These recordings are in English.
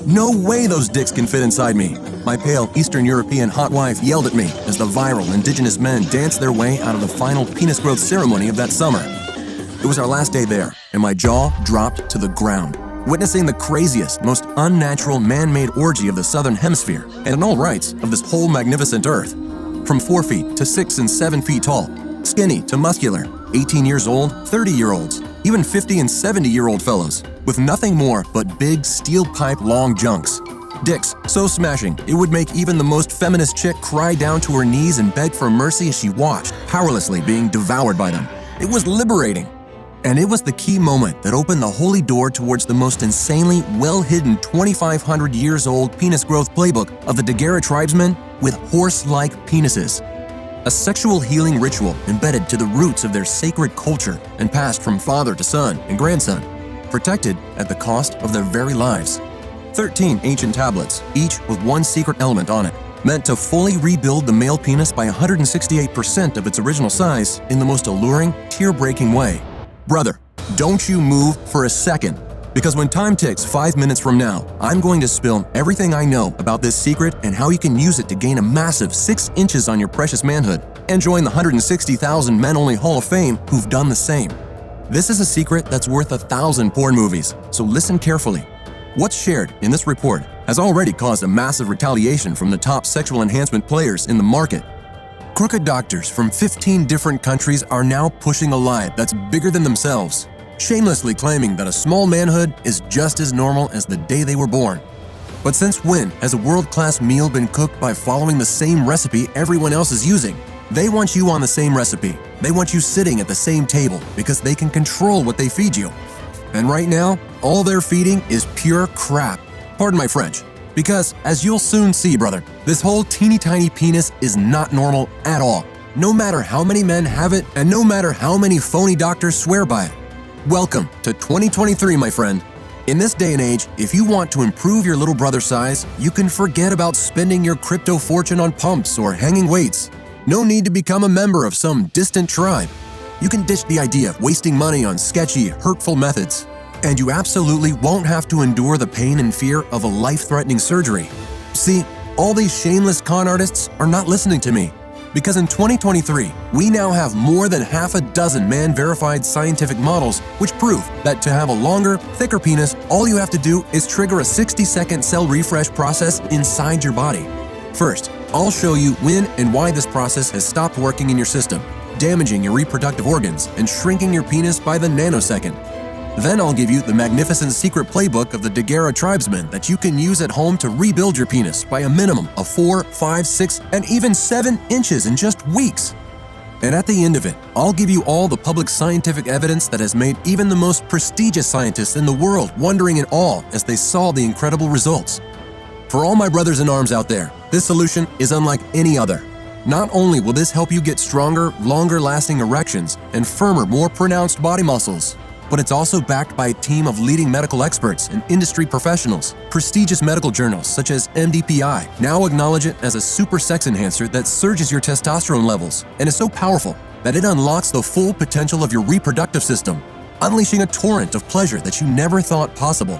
No way those dicks can fit inside me. My pale Eastern European hot wife yelled at me as the viral indigenous men danced their way out of the final penis growth ceremony of that summer. It was our last day there, and my jaw dropped to the ground, witnessing the craziest, most unnatural man-made orgy of the Southern Hemisphere, and in all rights, of this whole magnificent earth. From 4 feet to 6 and 7 feet tall, skinny to muscular, 18 years old, 30-year-olds, even 50 and 70-year-old fellows, with nothing more but big steel pipe long junks. Dicks so smashing, it would make even the most feminist chick cry down to her knees and beg for mercy as she watched, powerlessly being devoured by them. It was liberating. And it was the key moment that opened the holy door towards the most insanely well-hidden 2,500 years old penis growth playbook of the Daguerre tribesmen with horse-like penises. A sexual healing ritual embedded to the roots of their sacred culture and passed from father to son and grandson, protected at the cost of their very lives. 13 ancient tablets, each with one secret element on it, meant to fully rebuild the male penis by 168% of its original size in the most alluring, tear-breaking way. Brother, don't you move for a second, because when time ticks 5 minutes from now, I'm going to spill everything I know about this secret and how you can use it to gain a massive 6 inches on your precious manhood and join the 160,000 men-only Hall of Fame who've done the same. This is a secret that's worth 1,000 porn movies, so listen carefully. What's shared in this report has already caused a massive retaliation from the top sexual enhancement players in the market. Crooked doctors from 15 different countries are now pushing a lie that's bigger than themselves, shamelessly claiming that a small manhood is just as normal as the day they were born. But since when has a world-class meal been cooked by following the same recipe everyone else is using? They want you on the same recipe. They want you sitting at the same table because they can control what they feed you. And right now, all they're feeding is pure crap. Pardon my French. Because, as you'll soon see, brother, this whole teeny tiny penis is not normal at all. No matter how many men have it, and no matter how many phony doctors swear by it. Welcome to 2023, my friend. In this day and age, if you want to improve your little brother's size, you can forget about spending your crypto fortune on pumps or hanging weights. No need to become a member of some distant tribe. You can ditch the idea of wasting money on sketchy, hurtful methods. And you absolutely won't have to endure the pain and fear of a life-threatening surgery. See, all these shameless con artists are not listening to me. Because in 2023, we now have more than half a dozen man-verified scientific models which prove that to have a longer, thicker penis, all you have to do is trigger a 60-second cell refresh process inside your body. First, I'll show you when and why this process has stopped working in your system, damaging your reproductive organs and shrinking your penis by the nanosecond. Then I'll give you the magnificent secret playbook of the Daguerre tribesmen that you can use at home to rebuild your penis by a minimum of 4, 5, 6, and even 7 inches in just weeks. And at the end of it, I'll give you all the public scientific evidence that has made even the most prestigious scientists in the world wondering in awe as they saw the incredible results. For all my brothers in arms out there, this solution is unlike any other. Not only will this help you get stronger, longer-lasting erections and firmer, more pronounced body muscles, but it's also backed by a team of leading medical experts and industry professionals. Prestigious medical journals such as MDPI now acknowledge it as a super sex enhancer that surges your testosterone levels and is so powerful that it unlocks the full potential of your reproductive system, unleashing a torrent of pleasure that you never thought possible.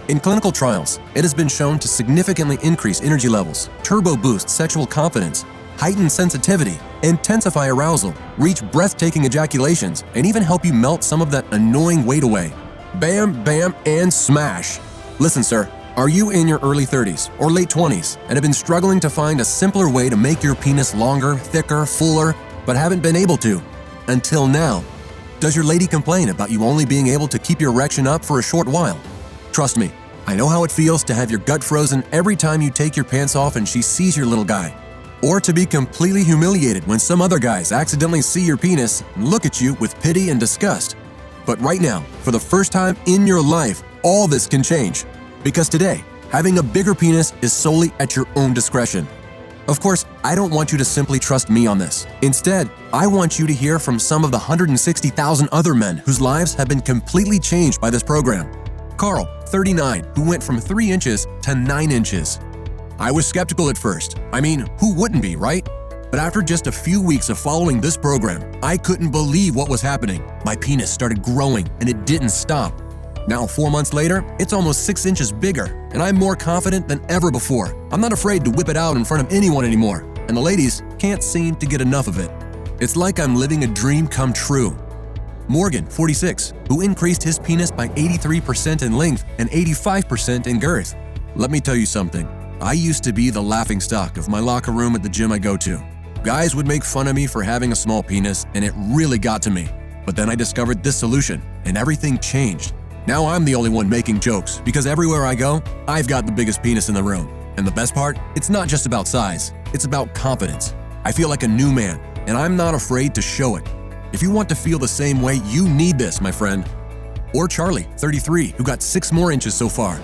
In clinical trials, it has been shown to significantly increase energy levels, turbo boost sexual confidence, heighten sensitivity, intensify arousal, reach breathtaking ejaculations, and even help you melt some of that annoying weight away. Bam, bam, and smash! Listen, sir, are you in your early 30s or late 20s and have been struggling to find a simpler way to make your penis longer, thicker, fuller, but haven't been able to? Until now. Does your lady complain about you only being able to keep your erection up for a short while? Trust me, I know how it feels to have your gut frozen every time you take your pants off and she sees your little guy. Or to be completely humiliated when some other guys accidentally see your penis and look at you with pity and disgust. But right now, for the first time in your life, all this can change. Because today, having a bigger penis is solely at your own discretion. Of course, I don't want you to simply trust me on this. Instead, I want you to hear from some of the 160,000 other men whose lives have been completely changed by this program. Carl, 39, who went from 3 inches to 9 inches. I was skeptical at first. I mean, who wouldn't be, right? But after just a few weeks of following this program, I couldn't believe what was happening. My penis started growing and it didn't stop. Now, 4 months later, it's almost 6 inches bigger, and I'm more confident than ever before. I'm not afraid to whip it out in front of anyone anymore, and the ladies can't seem to get enough of it. It's like I'm living a dream come true. Morgan, 46, who increased his penis by 83% in length and 85% in girth. Let me tell you something. I used to be the laughingstock of my locker room at the gym I go to. Guys would make fun of me for having a small penis, and it really got to me. But then I discovered this solution, and everything changed. Now I'm the only one making jokes, because everywhere I go, I've got the biggest penis in the room. And the best part, it's not just about size, it's about confidence. I feel like a new man, and I'm not afraid to show it. If you want to feel the same way, you need this, my friend. Or Charlie, 33, who got 6 more inches so far.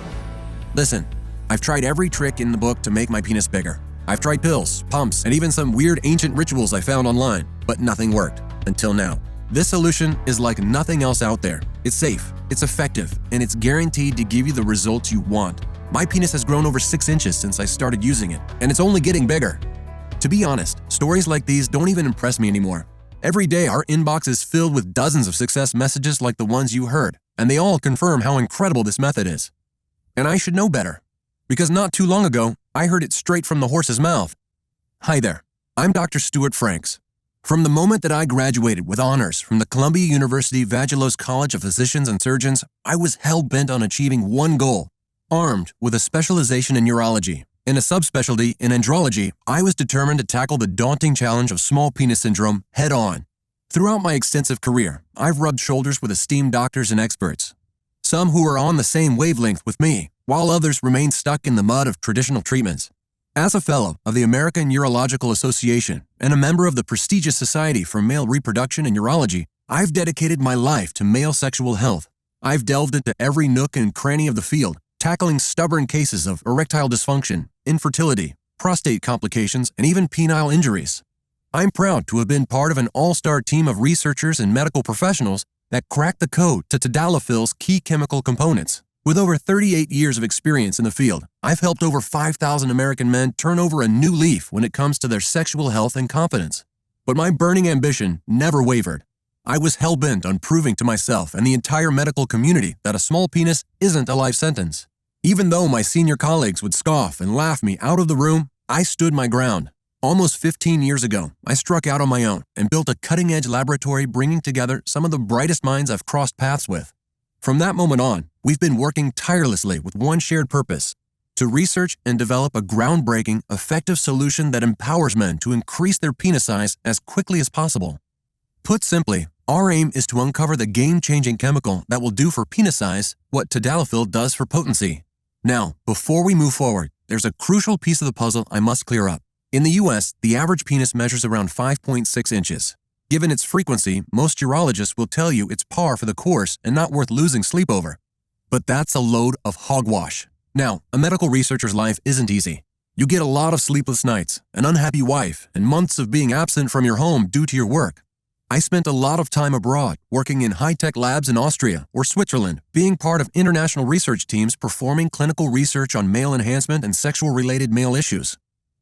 Listen, I've tried every trick in the book to make my penis bigger. I've tried pills, pumps, and even some weird ancient rituals I found online, but nothing worked, until now. This solution is like nothing else out there. It's safe, it's effective, and it's guaranteed to give you the results you want. My penis has grown over 6 inches since I started using it, and it's only getting bigger. To be honest, stories like these don't even impress me anymore. Every day, our inbox is filled with dozens of success messages like the ones you heard, and they all confirm how incredible this method is. And I should know better, because not too long ago, I heard it straight from the horse's mouth. Hi there, I'm Dr. Stuart Franks. From the moment that I graduated with honors from the Columbia University Vagelos College of Physicians and Surgeons, I was hell-bent on achieving one goal. Armed with a specialization in urology and a subspecialty in andrology, I was determined to tackle the daunting challenge of small penis syndrome head-on. Throughout my extensive career, I've rubbed shoulders with esteemed doctors and experts, some who are on the same wavelength with me, while others remain stuck in the mud of traditional treatments. As a fellow of the American Urological Association and a member of the prestigious Society for Male Reproduction and Urology, I've dedicated my life to male sexual health. I've delved into every nook and cranny of the field, tackling stubborn cases of erectile dysfunction, infertility, prostate complications, and even penile injuries. I'm proud to have been part of an all-star team of researchers and medical professionals that cracked the code to tadalafil's key chemical components. With over 38 years of experience in the field, I've helped over 5,000 American men turn over a new leaf when it comes to their sexual health and confidence. But my burning ambition never wavered. I was hell-bent on proving to myself and the entire medical community that a small penis isn't a life sentence. Even though my senior colleagues would scoff and laugh me out of the room, I stood my ground. Almost 15 years ago, I struck out on my own and built a cutting-edge laboratory bringing together some of the brightest minds I've crossed paths with. From that moment on, we've been working tirelessly with one shared purpose: to research and develop a groundbreaking, effective solution that empowers men to increase their penis size as quickly as possible. Put simply, our aim is to uncover the game-changing chemical that will do for penis size what tadalafil does for potency. Now, before we move forward, there's a crucial piece of the puzzle I must clear up. In the US, the average penis measures around 5.6 inches. Given its frequency, most urologists will tell you it's par for the course and not worth losing sleep over. But that's a load of hogwash. Now, a medical researcher's life isn't easy. You get a lot of sleepless nights, an unhappy wife, and months of being absent from your home due to your work. I spent a lot of time abroad, working in high-tech labs in Austria or Switzerland, being part of international research teams performing clinical research on male enhancement and sexual-related male issues.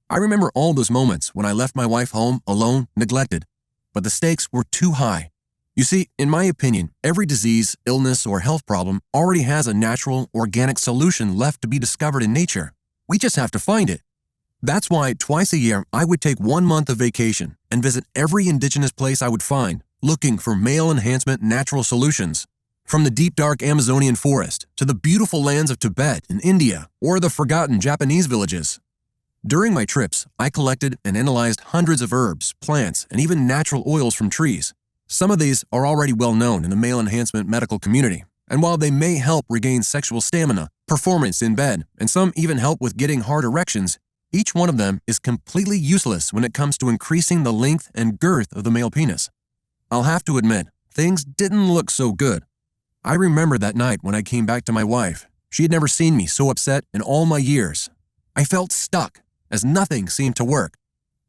I remember all those moments when I left my wife home alone, neglected. But the stakes were too high. You see, in my opinion, every disease, illness, or health problem already has a natural, organic solution left to be discovered in nature. We just have to find it. That's why twice a year I would take 1 month of vacation and visit every indigenous place I would find, looking for male enhancement natural solutions. From the deep dark Amazonian forest to the beautiful lands of Tibet and India or the forgotten Japanese villages. During my trips, I collected and analyzed hundreds of herbs, plants, and even natural oils from trees. Some of these are already well known in the male enhancement medical community, and while they may help regain sexual stamina, performance in bed, and some even help with getting hard erections, each one of them is completely useless when it comes to increasing the length and girth of the male penis. I'll have to admit, things didn't look so good. I remember that night when I came back to my wife. She had never seen me so upset in all my years. I felt stuck, as nothing seemed to work.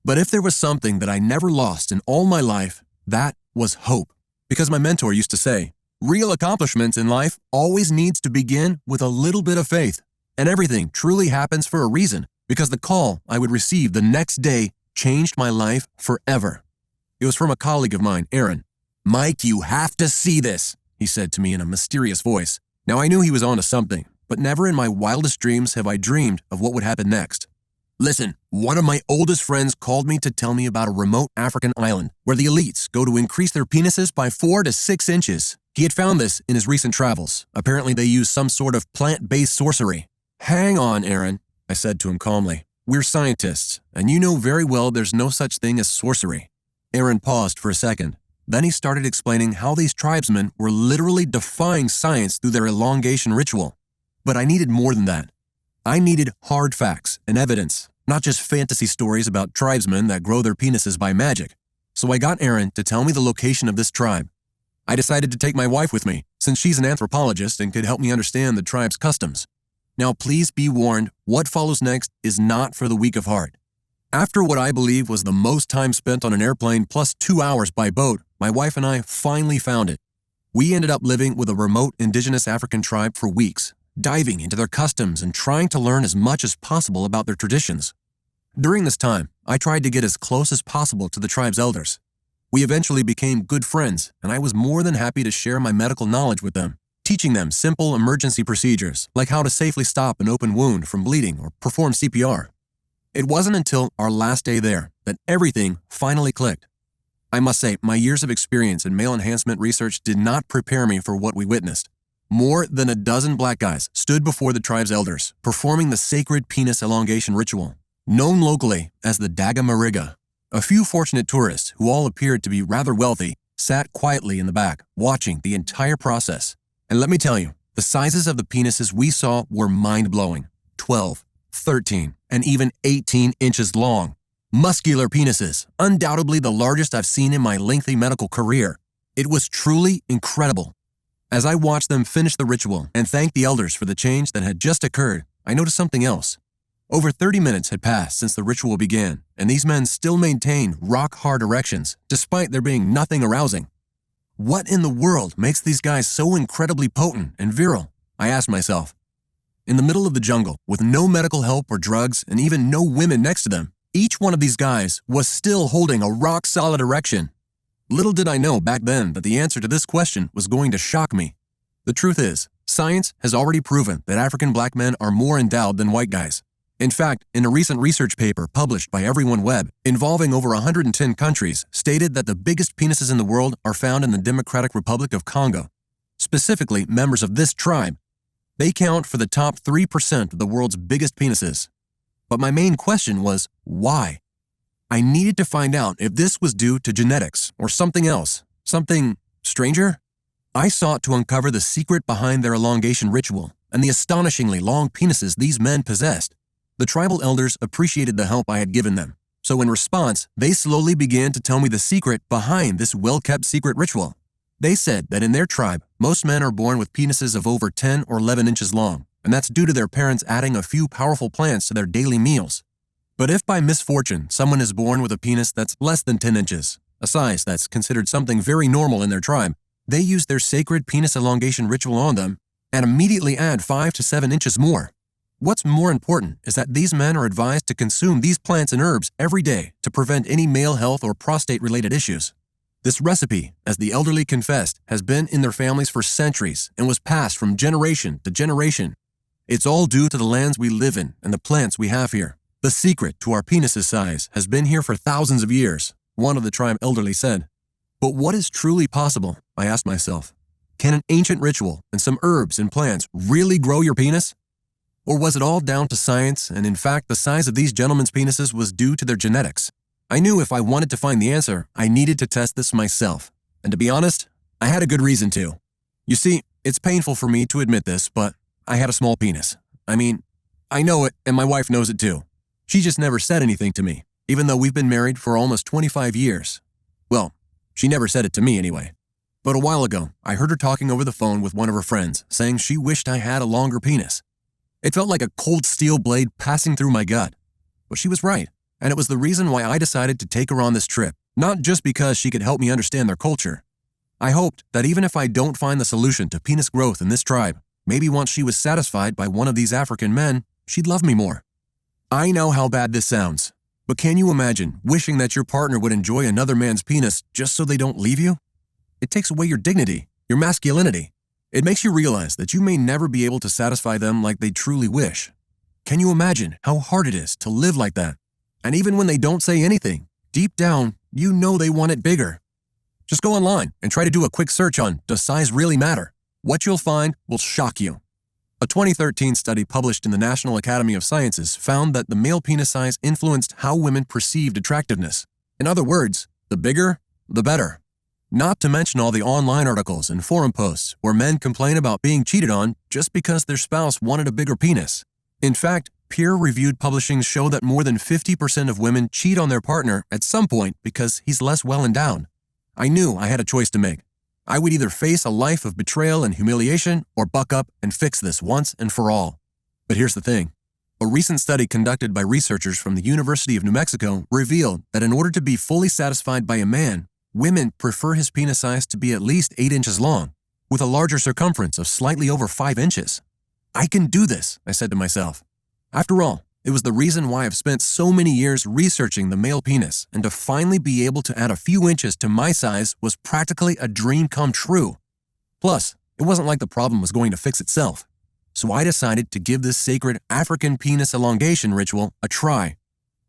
But if there was something that I never lost in all my life, that was hope. Because my mentor used to say, real accomplishments in life always needs to begin with a little bit of faith. And everything truly happens for a reason, because the call I would receive the next day changed my life forever. It was from a colleague of mine, Aaron. "Mike, you have to see this," he said to me in a mysterious voice. Now I knew he was onto something, but never in my wildest dreams have I dreamed of what would happen next. Listen, one of my oldest friends called me to tell me about a remote African island where the elites go to increase their penises by 4 to 6 inches. He had found this in his recent travels. Apparently they use some sort of plant-based sorcery. Hang on, Aaron, I said to him calmly. We're scientists, and you know very well there's no such thing as sorcery. Aaron paused for a second. Then he started explaining how these tribesmen were literally defying science through their elongation ritual. But I needed more than that. I needed hard facts and evidence, not just fantasy stories about tribesmen that grow their penises by magic. So I got Aaron to tell me the location of this tribe. I decided to take my wife with me, since she's an anthropologist and could help me understand the tribe's customs. Now please be warned, what follows next is not for the weak of heart. After what I believe was the most time spent on an airplane plus 2 hours by boat, my wife and I finally found it. We ended up living with a remote indigenous African tribe for weeks, diving into their customs and trying to learn as much as possible about their traditions. During this time, I tried to get as close as possible to the tribe's elders. We eventually became good friends, and I was more than happy to share my medical knowledge with them, teaching them simple emergency procedures like how to safely stop an open wound from bleeding or perform CPR. It wasn't until our last day there that everything finally clicked. I must say, my years of experience in male enhancement research did not prepare me for what we witnessed. More than a dozen black guys stood before the tribe's elders, performing the sacred penis elongation ritual, known locally as the Dagamariga. A few fortunate tourists, who all appeared to be rather wealthy, sat quietly in the back, watching the entire process. And let me tell you, the sizes of the penises we saw were mind-blowing. 12, 13, and even 18 inches long. Muscular penises, undoubtedly the largest I've seen in my lengthy medical career. It was truly incredible. As I watched them finish the ritual and thanked the elders for the change that had just occurred, I noticed something else. Over 30 minutes had passed since the ritual began, and these men still maintained rock-hard erections, despite there being nothing arousing. What in the world makes these guys so incredibly potent and virile? I asked myself. In the middle of the jungle, with no medical help or drugs and even no women next to them, each one of these guys was still holding a rock-solid erection. Little did I know back then that the answer to this question was going to shock me. The truth is, science has already proven that African black men are more endowed than white guys. In fact, in a recent research paper published by Everyone Web, involving over 110 countries, stated that the biggest penises in the world are found in the Democratic Republic of Congo. Specifically, members of this tribe. They count for the top 3% of the world's biggest penises. But my main question was, why? I needed to find out if this was due to genetics or something else, something stranger. I sought to uncover the secret behind their elongation ritual and the astonishingly long penises these men possessed. The tribal elders appreciated the help I had given them, so in response, they slowly began to tell me the secret behind this well-kept secret ritual. They said that in their tribe, most men are born with penises of over 10 or 11 inches long, and that's due to their parents adding a few powerful plants to their daily meals. But if by misfortune someone is born with a penis that's less than 10 inches, a size that's considered something very normal in their tribe, they use their sacred penis elongation ritual on them and immediately add 5 to 7 inches more. What's more important is that these men are advised to consume these plants and herbs every day to prevent any male health or prostate-related issues. This recipe, as the elderly confessed, has been in their families for centuries and was passed from generation to generation. It's all due to the lands we live in and the plants we have here. The secret to our penis's size has been here for thousands of years, one of the tribe elderly said. But what is truly possible? I asked myself. Can an ancient ritual and some herbs and plants really grow your penis? Or was it all down to science, and in fact the size of these gentlemen's penises was due to their genetics? I knew if I wanted to find the answer, I needed to test this myself. And to be honest, I had a good reason to. You see, it's painful for me to admit this, but I had a small penis. I mean, I know it, and my wife knows it too. She just never said anything to me, even though we've been married for almost 25 years. Well, she never said it to me anyway. But a while ago, I heard her talking over the phone with one of her friends, saying she wished I had a longer penis. It felt like a cold steel blade passing through my gut. But she was right, and it was the reason why I decided to take her on this trip, not just because she could help me understand their culture. I hoped that even if I don't find the solution to penis growth in this tribe, maybe once she was satisfied by one of these African men, she'd love me more. I know how bad this sounds, but can you imagine wishing that your partner would enjoy another man's penis just so they don't leave you? It takes away your dignity, your masculinity. It makes you realize that you may never be able to satisfy them like they truly wish. Can you imagine how hard it is to live like that? And even when they don't say anything, deep down, you know they want it bigger. Just go online and try to do a quick search on "Does size really matter?" What you'll find will shock you. A 2013 study published in the National Academy of Sciences found that the male penis size influenced how women perceived attractiveness. In other words, the bigger, the better. Not to mention all the online articles and forum posts where men complain about being cheated on just because their spouse wanted a bigger penis. In fact, peer-reviewed publishings show that more than 50% of women cheat on their partner at some point because he's less well-endowed. I knew I had a choice to make. I would either face a life of betrayal and humiliation or buck up and fix this once and for all. But here's the thing. A recent study conducted by researchers from the University of New Mexico revealed that in order to be fully satisfied by a man, women prefer his penis size to be at least 8 inches long, with a larger circumference of slightly over 5 inches. I can do this, I said to myself. After all, it was the reason why I've spent so many years researching the male penis, and to finally be able to add a few inches to my size was practically a dream come true. Plus, it wasn't like the problem was going to fix itself. So I decided to give this sacred African penis elongation ritual a try.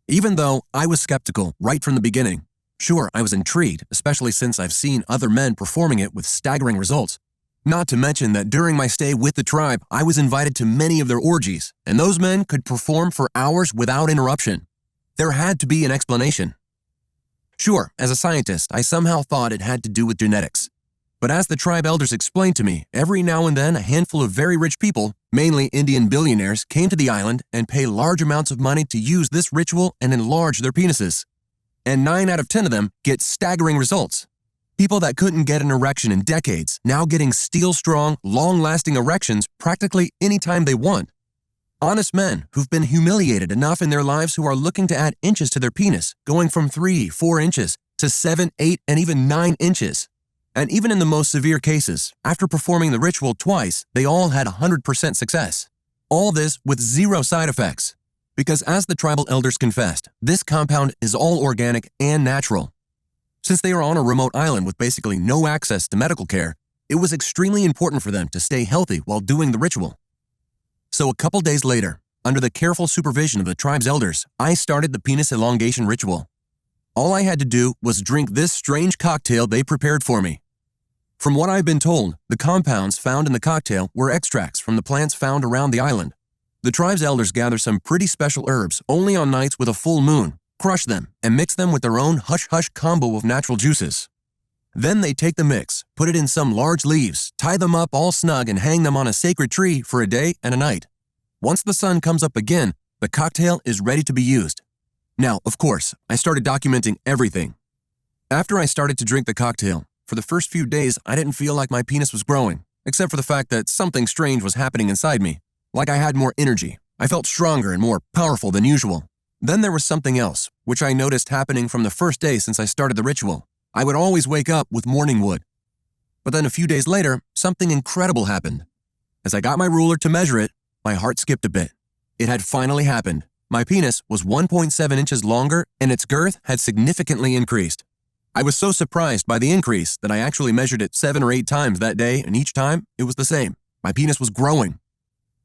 Even though I was skeptical right from the beginning, sure, I was intrigued, especially since I've seen other men performing it with staggering results. Not to mention that during my stay with the tribe, I was invited to many of their orgies, and those men could perform for hours without interruption. There had to be an explanation. Sure, as a scientist, I somehow thought it had to do with genetics. But as the tribe elders explained to me, every now and then a handful of very rich people, mainly Indian billionaires, came to the island and pay large amounts of money to use this ritual and enlarge their penises. And 9 out of 10 of them get staggering results. People that couldn't get an erection in decades, now getting steel-strong, long-lasting erections practically anytime they want. Honest men who've been humiliated enough in their lives who are looking to add inches to their penis, going from 3, 4 inches to 7, 8, and even 9 inches. And even in the most severe cases, after performing the ritual twice, they all had 100% success. All this with 0 side effects. Because as the tribal elders confessed, this compound is all organic and natural. Since they are on a remote island with basically no access to medical care, it was extremely important for them to stay healthy while doing the ritual. So a couple days later, under the careful supervision of the tribe's elders, I started the penis elongation ritual. All I had to do was drink this strange cocktail they prepared for me. From what I've been told, the compounds found in the cocktail were extracts from the plants found around the island. The tribe's elders gather some pretty special herbs only on nights with a full moon, crush them, and mix them with their own hush-hush combo of natural juices. Then they take the mix, put it in some large leaves, tie them up all snug, and hang them on a sacred tree for a day and a night. Once the sun comes up again, the cocktail is ready to be used. Now, of course, I started documenting everything. After I started to drink the cocktail, for the first few days I didn't feel like my penis was growing, except for the fact that something strange was happening inside me. Like I had more energy. I felt stronger and more powerful than usual. Then there was something else, which I noticed happening from the first day since I started the ritual. I would always wake up with morning wood. But then a few days later, something incredible happened. As I got my ruler to measure it, my heart skipped a bit. It had finally happened. My penis was 1.7 inches longer and its girth had significantly increased. I was so surprised by the increase that I actually measured it 7 or 8 times that day, and each time it was the same. My penis was growing.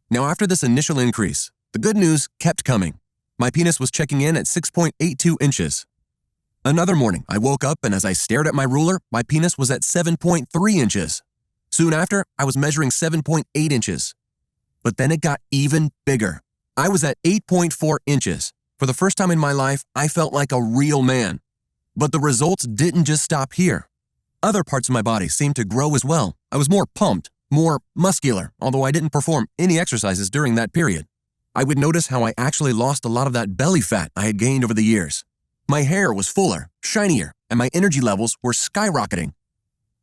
Now after this initial increase, the good news kept coming. My penis was checking in at 6.82 inches. Another morning, I woke up and as I stared at my ruler, my penis was at 7.3 inches. Soon after, I was measuring 7.8 inches. But then it got even bigger. I was at 8.4 inches. For the first time in my life, I felt like a real man. But the results didn't just stop here. Other parts of my body seemed to grow as well. I was more pumped, more muscular, although I didn't perform any exercises during that period. I would notice how I actually lost a lot of that belly fat I had gained over the years. My hair was fuller, shinier, and my energy levels were skyrocketing.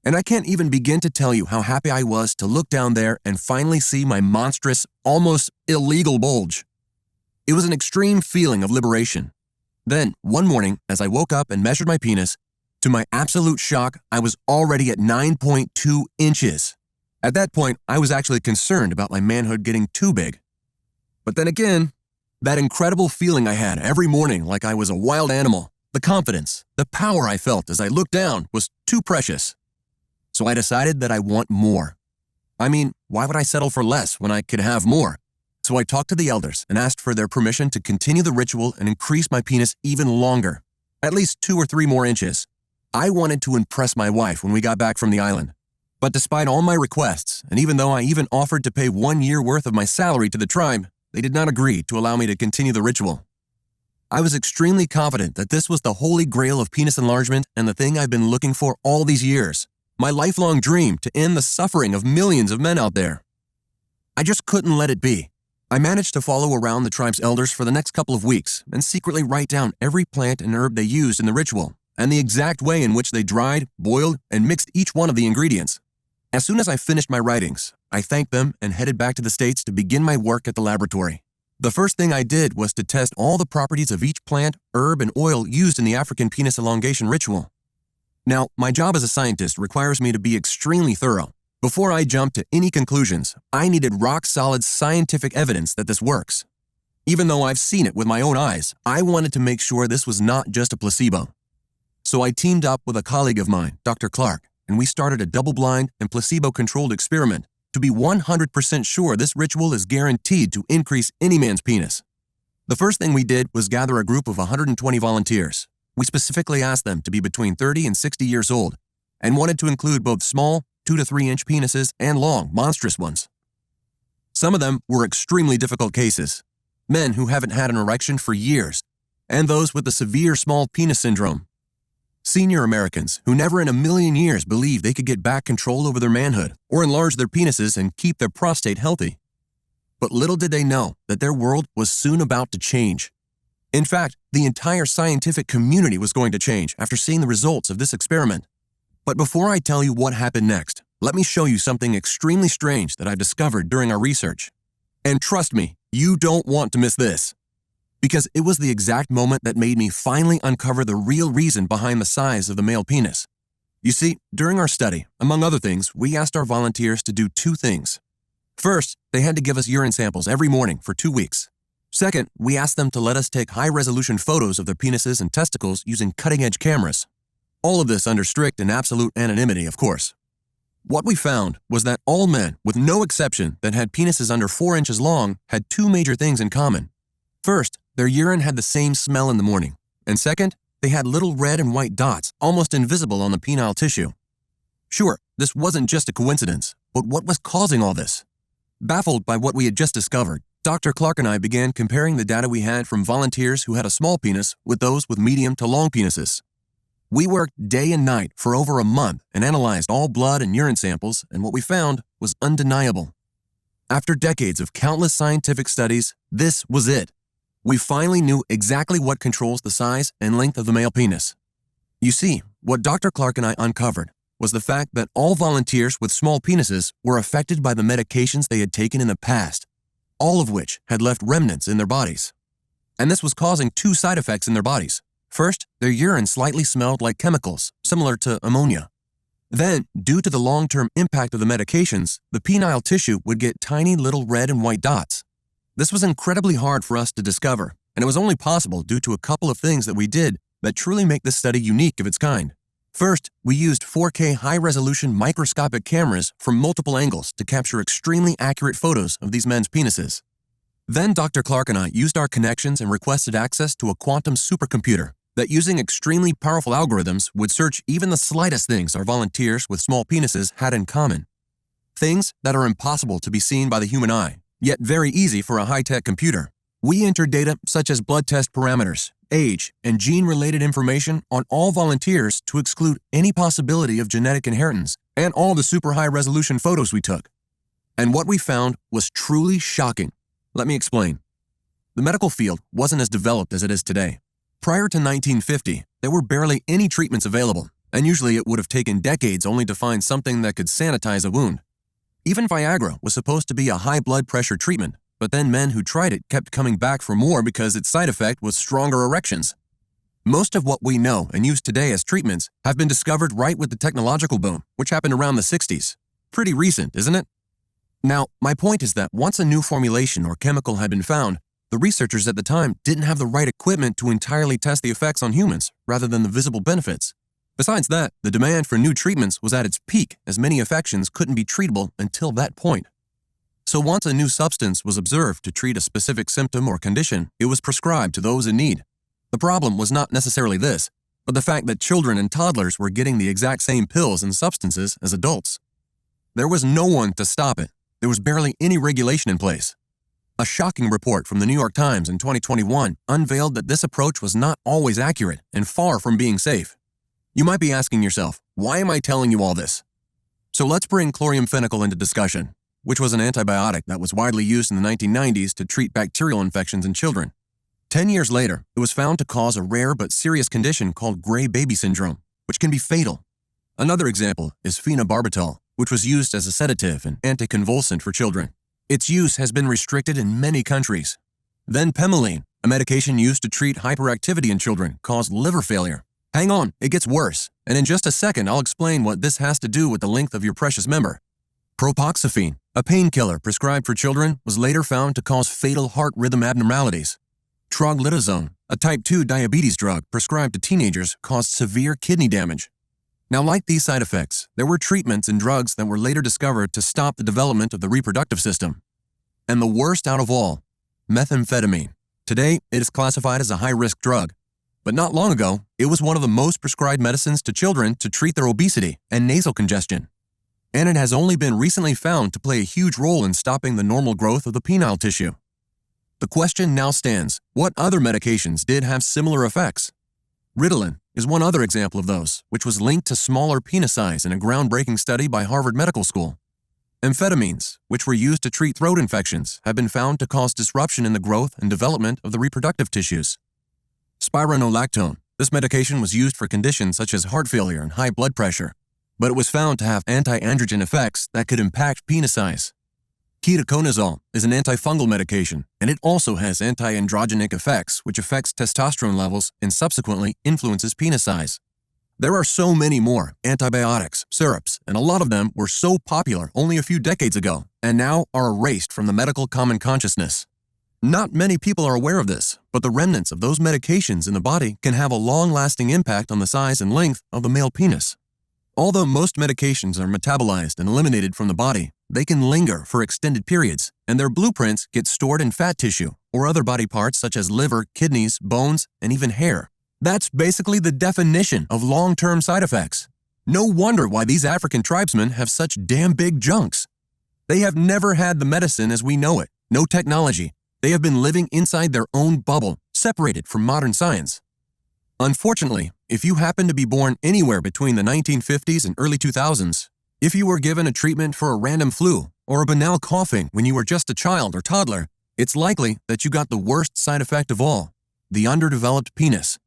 And I can't even begin to tell you how happy I was to look down there and finally see my monstrous, almost illegal bulge. It was an extreme feeling of liberation. Then, one morning, as I woke up and measured my penis, to my absolute shock, I was already at 9.2 inches. At that point, I was actually concerned about my manhood getting too big. But then again, that incredible feeling I had every morning like I was a wild animal, the confidence, the power I felt as I looked down was too precious. So I decided that I want more. I mean, why would I settle for less when I could have more? So I talked to the elders and asked for their permission to continue the ritual and increase my penis even longer, at least 2 or 3 more inches. I wanted to impress my wife when we got back from the island. But despite all my requests, and even though I even offered to pay 1 year worth of my salary to the tribe, they did not agree to allow me to continue the ritual. I was extremely confident that this was the holy grail of penis enlargement and the thing I've been looking for all these years, my lifelong dream to end the suffering of millions of men out there. I just couldn't let it be. I managed to follow around the tribe's elders for the next couple of weeks and secretly write down every plant and herb they used in the ritual and the exact way in which they dried, boiled, and mixed each one of the ingredients. As soon as I finished my writings, I thanked them and headed back to the States to begin my work at the laboratory. The first thing I did was to test all the properties of each plant, herb, and oil used in the African penis elongation ritual. Now, my job as a scientist requires me to be extremely thorough. Before I jumped to any conclusions, I needed rock-solid scientific evidence that this works. Even though I've seen it with my own eyes, I wanted to make sure this was not just a placebo. So I teamed up with a colleague of mine, Dr. Clark, and we started a double-blind and placebo-controlled experiment to be 100% sure this ritual is guaranteed to increase any man's penis. The first thing we did was gather a group of 120 volunteers. We specifically asked them to be between 30 and 60 years old and wanted to include both small, 2 to 3 inch penises and long, monstrous ones. Some of them were extremely difficult cases, men who haven't had an erection for years, and those with the severe small penis syndrome. Senior Americans who never in a million years believed they could get back control over their manhood or enlarge their penises and keep their prostate healthy. But little did they know that their world was soon about to change. In fact, the entire scientific community was going to change after seeing the results of this experiment. But before I tell you what happened next, let me show you something extremely strange that I've discovered during our research. And trust me, you don't want to miss this. Because it was the exact moment that made me finally uncover the real reason behind the size of the male penis. You see, during our study, among other things, we asked our volunteers to do 2 things. First, they had to give us urine samples every morning for 2 weeks. Second, we asked them to let us take high-resolution photos of their penises and testicles using cutting-edge cameras. All of this under strict and absolute anonymity, of course. What we found was that all men, with no exception, that had penises under 4 inches long had 2 major things in common. First, their urine had the same smell in the morning. And second, they had little red and white dots, almost invisible on the penile tissue. Sure, this wasn't just a coincidence, but what was causing all this? Baffled by what we had just discovered, Dr. Clark and I began comparing the data we had from volunteers who had a small penis with those with medium to long penises. We worked day and night for over a month and analyzed all blood and urine samples, and what we found was undeniable. After decades of countless scientific studies, this was it. We finally knew exactly what controls the size and length of the male penis. You see, what Dr. Clark and I uncovered was the fact that all volunteers with small penises were affected by the medications they had taken in the past, all of which had left remnants in their bodies. And this was causing 2 side effects in their bodies. First, their urine slightly smelled like chemicals, similar to ammonia. Then, due to the long-term impact of the medications, the penile tissue would get tiny little red and white dots. This was incredibly hard for us to discover, and it was only possible due to a couple of things that we did that truly make this study unique of its kind. First, we used 4K high-resolution microscopic cameras from multiple angles to capture extremely accurate photos of these men's penises. Then Dr. Clark and I used our connections and requested access to a quantum supercomputer that, using extremely powerful algorithms, would search even the slightest things our volunteers with small penises had in common. Things that are impossible to be seen by the human eye, yet very easy for a high-tech computer. We entered data such as blood test parameters, age, and gene-related information on all volunteers to exclude any possibility of genetic inheritance and all the super high-resolution photos we took. And what we found was truly shocking. Let me explain. The medical field wasn't as developed as it is today. Prior to 1950, there were barely any treatments available, and usually it would have taken decades only to find something that could sanitize a wound. Even Viagra was supposed to be a high blood pressure treatment, but then men who tried it kept coming back for more because its side effect was stronger erections. Most of what we know and use today as treatments have been discovered right with the technological boom, which happened around the 60s. Pretty recent, isn't it? Now, my point is that once a new formulation or chemical had been found, the researchers at the time didn't have the right equipment to entirely test the effects on humans rather than the visible benefits. Besides that, the demand for new treatments was at its peak as many infections couldn't be treatable until that point. So once a new substance was observed to treat a specific symptom or condition, it was prescribed to those in need. The problem was not necessarily this, but the fact that children and toddlers were getting the exact same pills and substances as adults. There was no one to stop it. There was barely any regulation in place. A shocking report from the New York Times in 2021 unveiled that this approach was not always accurate and far from being safe. You might be asking yourself, why am I telling you all this? So let's bring chloramphenicol into discussion, which was an antibiotic that was widely used in the 1990s to treat bacterial infections in children. 10 years later, it was found to cause a rare but serious condition called gray baby syndrome, which can be fatal. Another example is phenobarbital, which was used as a sedative and anticonvulsant for children. Its use has been restricted in many countries. Then Pemaline, a medication used to treat hyperactivity in children, caused liver failure. Hang on, it gets worse, and in just a second I'll explain what this has to do with the length of your precious member. Propoxyphene, a painkiller prescribed for children, was later found to cause fatal heart rhythm abnormalities. Troglitazone, a type 2 diabetes drug prescribed to teenagers, caused severe kidney damage. Now, like these side effects, there were treatments and drugs that were later discovered to stop the development of the reproductive system. And the worst out of all, methamphetamine. Today, it is classified as a high-risk drug. But not long ago, it was one of the most prescribed medicines to children to treat their obesity and nasal congestion. And it has only been recently found to play a huge role in stopping the normal growth of the penile tissue. The question now stands, what other medications did have similar effects? Ritalin is one other example of those, which was linked to smaller penis size in a groundbreaking study by Harvard Medical School. Amphetamines, which were used to treat throat infections, have been found to cause disruption in the growth and development of the reproductive tissues. Spironolactone, this medication was used for conditions such as heart failure and high blood pressure, but it was found to have anti-androgen effects that could impact penis size. Ketoconazole is an antifungal medication, and it also has anti-androgenic effects, which affects testosterone levels and subsequently influences penis size. There are so many more antibiotics, syrups, and a lot of them were so popular only a few decades ago, and now are erased from the medical common consciousness. Not many people are aware of this, but the remnants of those medications in the body can have a long-lasting impact on the size and length of the male penis. Although most medications are metabolized and eliminated from the body, they can linger for extended periods, and their blueprints get stored in fat tissue or other body parts such as liver, kidneys, bones, and even hair. That's basically the definition of long-term side effects. No wonder why these African tribesmen have such damn big junks. They have never had the medicine as we know it, no technology. They have been living inside their own bubble, separated from modern science. Unfortunately, if you happen to be born anywhere between the 1950s and early 2000s, if you were given a treatment for a random flu or a banal coughing when you were just a child or toddler, it's likely that you got the worst side effect of all, the underdeveloped penis.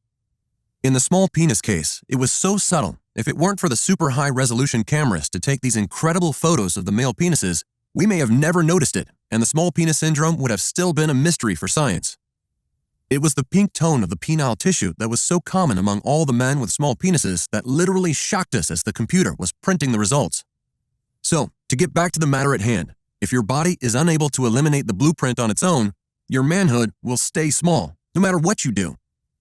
In the small penis case, it was so subtle, if it weren't for the super high-resolution cameras to take these incredible photos of the male penises, we may have never noticed it, and the small penis syndrome would have still been a mystery for science. It was the pink tone of the penile tissue that was so common among all the men with small penises that literally shocked us as the computer was printing the results. So, to get back to the matter at hand, if your body is unable to eliminate the blueprint on its own, your manhood will stay small, no matter what you do.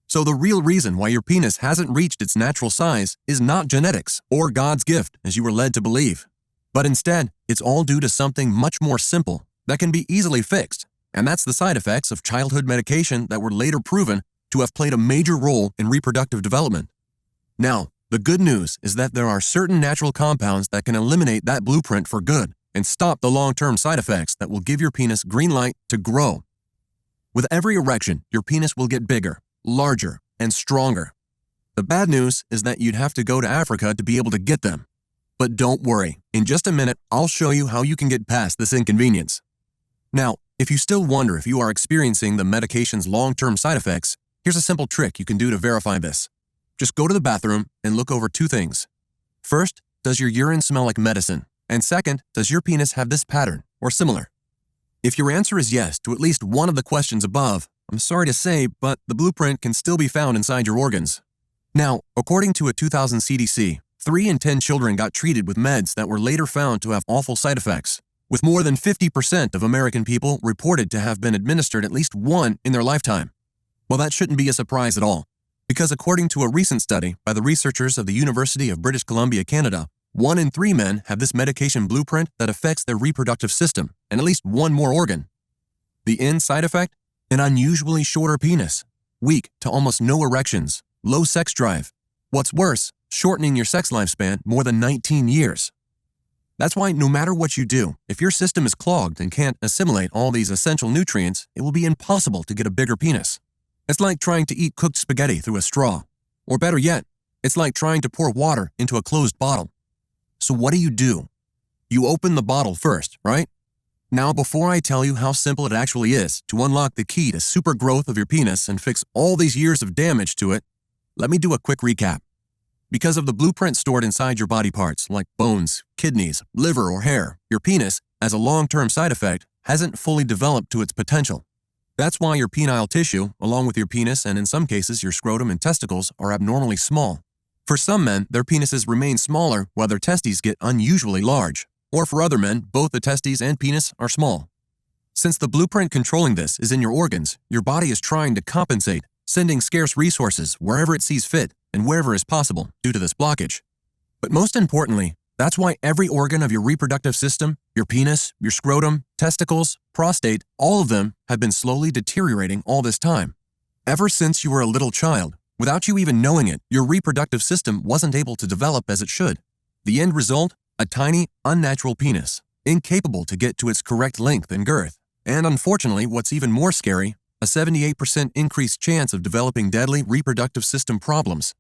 So the real reason why your penis hasn't reached its natural size is not genetics or God's gift, as you were led to believe. But instead, it's all due to something much more simple that can be easily fixed. And that's the side effects of childhood medication that were later proven to have played a major role in reproductive development. Now, the good news is that there are certain natural compounds that can eliminate that blueprint for good and stop the long-term side effects that will give your penis green light to grow. With every erection, your penis will get bigger, larger, and stronger. The bad news is that you'd have to go to Africa to be able to get them. But don't worry, in just a minute, I'll show you how you can get past this inconvenience. Now, if you still wonder if you are experiencing the medication's long-term side effects, here's a simple trick you can do to verify this. Just go to the bathroom and look over two things. First, does your urine smell like medicine? And second, does your penis have this pattern or similar? If your answer is yes to at least one of the questions above, I'm sorry to say, but the blueprint can still be found inside your organs. Now, according to a 2000 CDC, 3 in 10 children got treated with meds that were later found to have awful side effects, with more than 50% of American people reported to have been administered at least one in their lifetime. Well, that shouldn't be a surprise at all. Because according to a recent study by the researchers of the University of British Columbia, Canada, 1 in 3 men have this medication blueprint that affects their reproductive system and at least one more organ. The end side effect? An unusually shorter penis, weak to almost no erections, low sex drive. What's worse, shortening your sex lifespan more than 19 years. That's why no matter what you do, if your system is clogged and can't assimilate all these essential nutrients, it will be impossible to get a bigger penis. It's like trying to eat cooked spaghetti through a straw. Or better yet, it's like trying to pour water into a closed bottle. So what do? You open the bottle first, right? Now, before I tell you how simple it actually is to unlock the key to super growth of your penis and fix all these years of damage to it, let me do a quick recap. Because of the blueprint stored inside your body parts, like bones, kidneys, liver, or hair, your penis, as a long-term side effect, hasn't fully developed to its potential. That's why your penile tissue, along with your penis and in some cases your scrotum and testicles, are abnormally small. For some men, their penises remain smaller while their testes get unusually large. Or for other men, both the testes and penis are small. Since the blueprint controlling this is in your organs, your body is trying to compensate, sending scarce resources wherever it sees fit and wherever is possible due to this blockage. But most importantly, that's why every organ of your reproductive system, your penis, your scrotum, testicles, prostate, all of them have been slowly deteriorating all this time. Ever since you were a little child, without you even knowing it, your reproductive system wasn't able to develop as it should. The end result? A tiny, unnatural penis, incapable to get to its correct length and girth. And unfortunately, what's even more scary, a 78% increased chance of developing deadly reproductive system problems.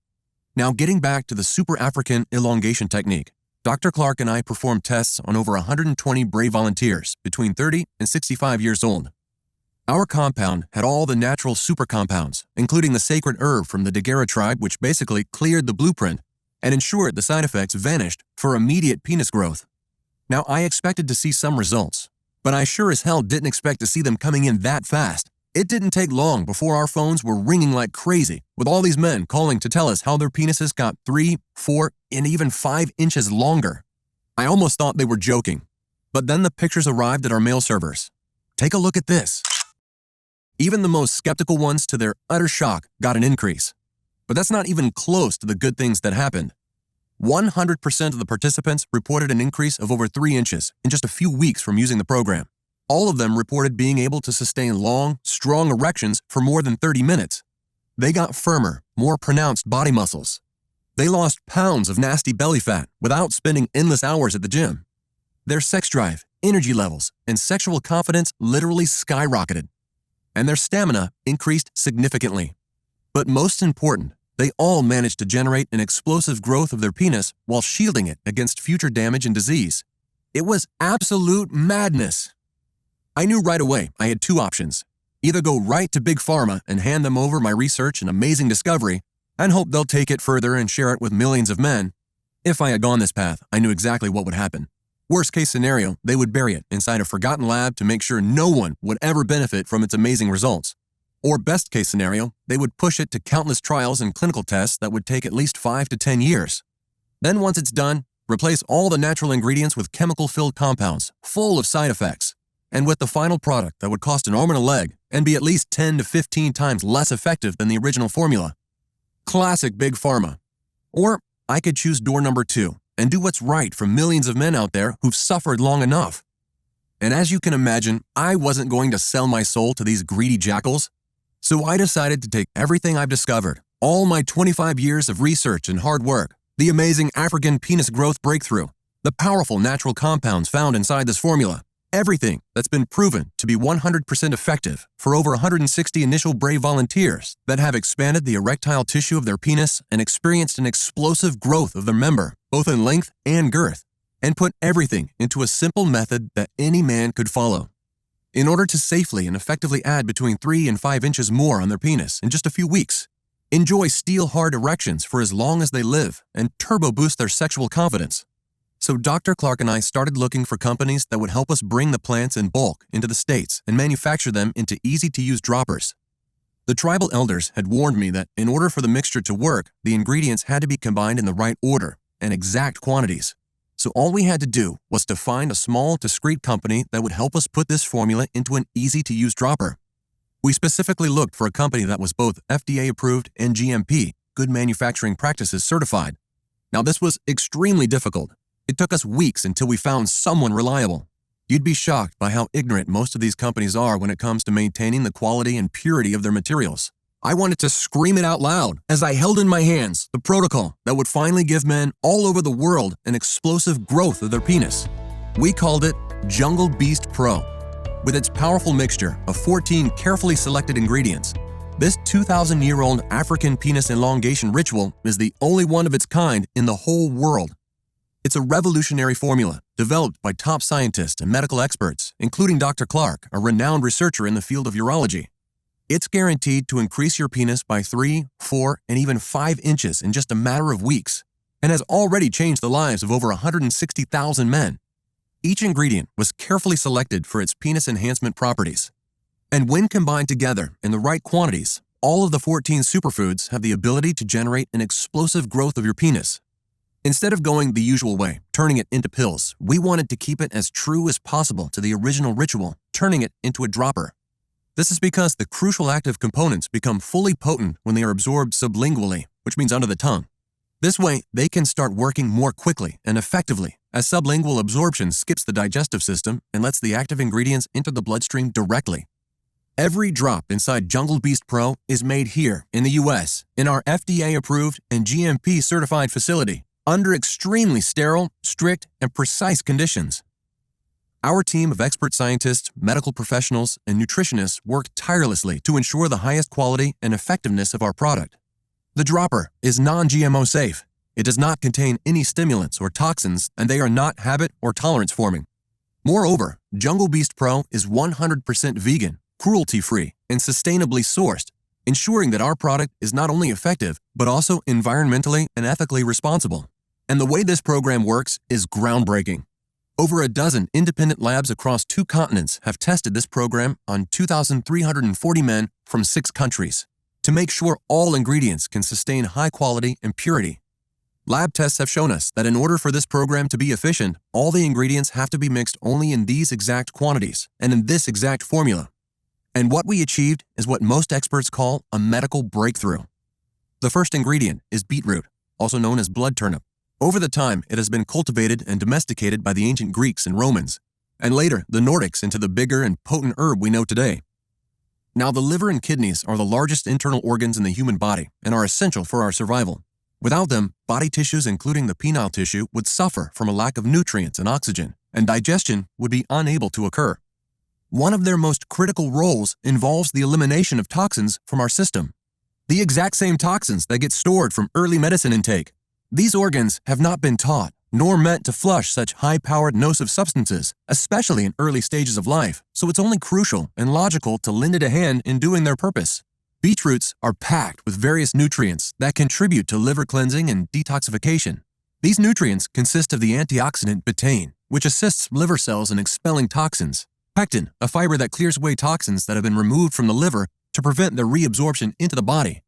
Now, getting back to the Super African elongation technique, Dr. Clark and I performed tests on over 120 brave volunteers between 30 and 65 years old. Our compound had all the natural super compounds, including the sacred herb from the Dagara tribe, which basically cleared the blueprint and ensured the side effects vanished for immediate penis growth. Now, I expected to see some results, but I sure as hell didn't expect to see them coming in that fast. It didn't take long before our phones were ringing like crazy, with all these men calling to tell us how their penises got 3, 4, and even 5 inches longer. I almost thought they were joking. But then the pictures arrived at our mail servers. Take a look at this. Even the most skeptical ones, to their utter shock, got an increase. But that's not even close to the good things that happened. 100% of the participants reported an increase of over 3 inches in just a few weeks from using the program. All of them reported being able to sustain long, strong erections for more than 30 minutes. They got firmer, more pronounced body muscles. They lost pounds of nasty belly fat without spending endless hours at the gym. Their sex drive, energy levels, and sexual confidence literally skyrocketed. And their stamina increased significantly. But most important, they all managed to generate an explosive growth of their penis while shielding it against future damage and disease. It was absolute madness. I knew right away I had 2 options. Either go right to Big Pharma and hand them over my research and amazing discovery, and hope they'll take it further and share it with millions of men. If I had gone this path, I knew exactly what would happen. Worst case scenario, they would bury it inside a forgotten lab to make sure no one would ever benefit from its amazing results. Or best case scenario, they would push it to countless trials and clinical tests that would take at least 5 to 10 years. Then once it's done, replace all the natural ingredients with chemical-filled compounds, full of side effects, and with the final product that would cost an arm and a leg and be at least 10 to 15 times less effective than the original formula. Classic Big Pharma. Or I could choose door number 2 and do what's right for millions of men out there who've suffered long enough. And as you can imagine, I wasn't going to sell my soul to these greedy jackals. So I decided to take everything I've discovered, all my 25 years of research and hard work, the amazing African penis growth breakthrough, the powerful natural compounds found inside this formula, everything that's been proven to be 100% effective for over 160 initial brave volunteers that have expanded the erectile tissue of their penis and experienced an explosive growth of their member, both in length and girth, and put everything into a simple method that any man could follow. In order to safely and effectively add between 3 and 5 inches more on their penis in just a few weeks, enjoy steel-hard erections for as long as they live, and turbo boost their sexual confidence. So Dr. Clark and I started looking for companies that would help us bring the plants in bulk into the States and manufacture them into easy-to-use droppers. The tribal elders had warned me that in order for the mixture to work, the ingredients had to be combined in the right order and exact quantities. So all we had to do was to find a small, discreet company that would help us put this formula into an easy-to-use dropper. We specifically looked for a company that was both FDA approved and GMP, Good Manufacturing Practices certified. Now, this was extremely difficult. It took us weeks until we found someone reliable. You'd be shocked by how ignorant most of these companies are when it comes to maintaining the quality and purity of their materials. I wanted to scream it out loud as I held in my hands the protocol that would finally give men all over the world an explosive growth of their penis. We called it Jungle Beast Pro. With its powerful mixture of 14 carefully selected ingredients, this 2,000-year-old African penis elongation ritual is the only one of its kind in the whole world. It's a revolutionary formula developed by top scientists and medical experts, including Dr. Clark, a renowned researcher in the field of urology. It's guaranteed to increase your penis by 3, 4, and even 5 inches in just a matter of weeks, and has already changed the lives of over 160,000 men. Each ingredient was carefully selected for its penis enhancement properties. And when combined together in the right quantities, all of the 14 superfoods have the ability to generate an explosive growth of your penis. Instead of going the usual way, turning it into pills, we wanted to keep it as true as possible to the original ritual, turning it into a dropper. This is because the crucial active components become fully potent when they are absorbed sublingually, which means under the tongue. This way, they can start working more quickly and effectively, as sublingual absorption skips the digestive system and lets the active ingredients enter the bloodstream directly. Every drop inside Jungle Beast Pro is made here in the US, in our FDA-approved and GMP-certified facility, under extremely sterile, strict, and precise conditions. Our team of expert scientists, medical professionals, and nutritionists work tirelessly to ensure the highest quality and effectiveness of our product. The dropper is non-GMO safe. It does not contain any stimulants or toxins, and they are not habit or tolerance forming. Moreover, Jungle Beast Pro is 100% vegan, cruelty-free, and sustainably sourced, ensuring that our product is not only effective, but also environmentally and ethically responsible. And the way this program works is groundbreaking. Over a dozen independent labs across 2 continents have tested this program on 2,340 men from 6 countries to make sure all ingredients can sustain high quality and purity. Lab tests have shown us that in order for this program to be efficient, all the ingredients have to be mixed only in these exact quantities and in this exact formula. And what we achieved is what most experts call a medical breakthrough. The first ingredient is beetroot, also known as blood turnip. Over the time, it has been cultivated and domesticated by the ancient Greeks and Romans, and later the Nordics into the bigger and potent herb we know today. Now, the liver and kidneys are the largest internal organs in the human body and are essential for our survival. Without them, body tissues, including the penile tissue, would suffer from a lack of nutrients and oxygen, and digestion would be unable to occur. One of their most critical roles involves the elimination of toxins from our system. The exact same toxins that get stored from early medicine intake. These organs have not been taught, nor meant to flush such high-powered nocive substances, especially in early stages of life, so it's only crucial and logical to lend it a hand in doing their purpose. Beetroots are packed with various nutrients that contribute to liver cleansing and detoxification. These nutrients consist of the antioxidant betaine, which assists liver cells in expelling toxins, pectin, a fiber that clears away toxins that have been removed from the liver to prevent their reabsorption into the body,